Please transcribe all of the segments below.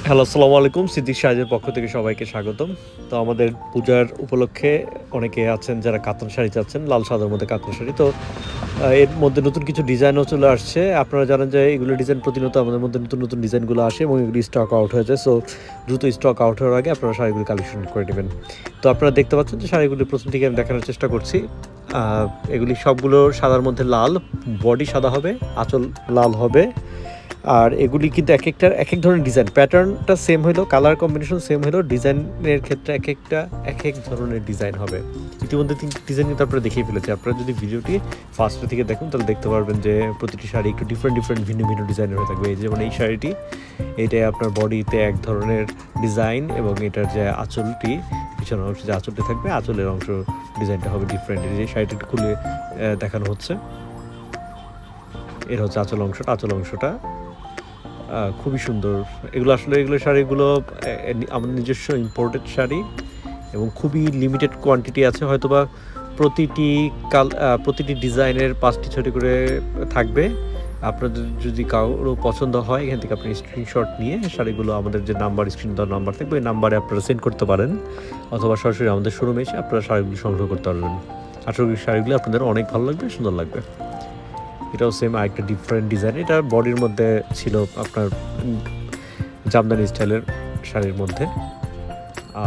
Hello, আসসালামু আলাইকুম। সিদ্দিক সাহেবের পক্ষ থেকে সবাইকে স্বাগতম। তো আমাদের পূজার উপলক্ষে অনেকে আছেন যারা কাতান শাড়ি চাচ্ছেন, লাল সাদার মধ্যে কাতান শাড়ি। তো এর মধ্যে নতুন কিছু ডিজাইনও চলে আসছে। আপনারা জানেন যে এগুলো ডিজাইন প্রতিনিয়ত আমাদের মধ্যে নতুন ডিজাইনগুলো আসে এবং এগুলি স্টক আউট হয়ে যায়। সো দ্রুত স্টক আউট হওয়ার আগে আপনারা শাড়িগুলো কালেকশন করে নেবেন। তো আপনারা দেখতে পাচ্ছেন যে শাড়িগুলি প্রথম থেকে আমি দেখানোর চেষ্টা করছি। এগুলি সবগুলো সাদার মধ্যে লাল, বডি সাদা হবে, আঁচল লাল হবে। আর এগুলি কিন্তু একেকটার একেক ধরনের ডিজাইন, প্যাটার্নটা সেম হলেও কালার কম্বিনেশন সেম হলেও ডিজাইনের ক্ষেত্রে এক ধরনের ডিজাইন হবে। ইতিমধ্যে ডিজাইন কিন্তু আপনারা দেখিয়ে ফেলেছি। আপনারা যদি ভিডিওটি ফার্স্টের থেকে দেখুন তাহলে দেখতে পারবেন যে প্রতিটি শাড়ি একটু ডিফারেন্ট ভিন্ন ডিজাইনের হয়ে থাকবে। এই যেমন এই শাড়িটি, এটাই আপনার বডিতে এক ধরনের ডিজাইন এবং এটার যে আঁচলটি, পিছনের অংশ যে আঁচলটি থাকবে, আঁচলের অংশ ডিজাইনটা হবে ডিফারেন্ট। এই যে শাড়িটি একটু খুলে দেখানো হচ্ছে, এর হচ্ছে আঁচল অংশটা খুবই সুন্দর। এগুলো শাড়িগুলো আমাদের নিজস্ব ইম্পোর্টেড শাড়ি এবং খুবই লিমিটেড কোয়ান্টিটি আছে। হয়তোবা প্রতিটি ডিজাইনের 5টি 6টি করে থাকবে। আপনাদের যদি কারো পছন্দ হয় এখান থেকে আপনি স্ক্রিনশট নিয়ে শাড়িগুলো আমাদের যে স্ক্রিন দেওয়ার নাম্বার থাকবে ওই নাম্বারে আপনারা সেন্ড করতে পারেন, অথবা সরাসরি আমাদের শোরুমে এসে আপনারা শাড়িগুলো সংগ্রহ করতে পারবেন। আশা করি শাড়িগুলো আপনাদের অনেক ভালো লাগবে, সুন্দর লাগবে। এটাও সেম আরেকটা ডিফারেন্ট ডিজাইন। এটা বডির মধ্যে ছিল আপনার জামদানি স্টাইলের শাড়ির মধ্যে।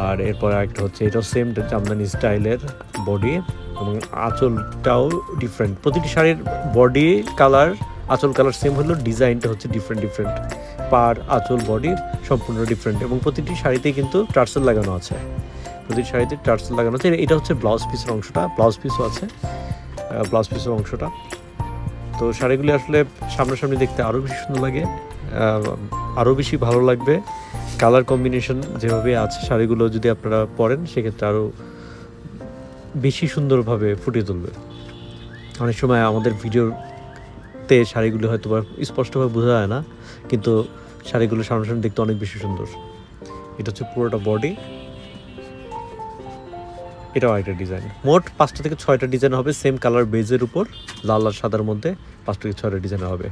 আর এরপর আরেকটা হচ্ছে এটাও সেম জামদানি স্টাইলের বডি এবং আঁচলটাও ডিফারেন্ট। প্রতিটি শাড়ির বডি কালার, আঁচল কালার সেম হলেও ডিজাইনটা হচ্ছে ডিফারেন্ট। পাড়, আঁচল, বডি সম্পূর্ণ ডিফারেন্ট এবং প্রতিটি শাড়িতেই কিন্তু টার্সেল লাগানো আছে। এটা হচ্ছে ব্লাউজ পিসের অংশটা, ব্লাউজ পিসের অংশটা। তো শাড়িগুলি আসলে সামনাসামনি দেখতে আরও বেশি সুন্দর লাগে, আরও বেশি ভালো লাগবে। কালার কম্বিনেশন যেভাবে আছে শাড়িগুলো যদি আপনারা পরেন সেক্ষেত্রে আরও বেশি সুন্দরভাবে ফুটিয়ে তুলবে। অনেক সময় আমাদের ভিডিওতে শাড়িগুলো হয়তো বা স্পষ্টভাবে বোঝা যায় না, কিন্তু শাড়িগুলো সামনাসামনি দেখতে অনেক বেশি সুন্দর। এটা হচ্ছে পুরোটা বডি, এটাও একটা ডিজাইন। মোট 5টা থেকে 6টা ডিজাইন হবে সেম কালার বেজের উপর, লাল আর সাদার মধ্যে 5টা থেকে 6টা ডিজাইন হবে।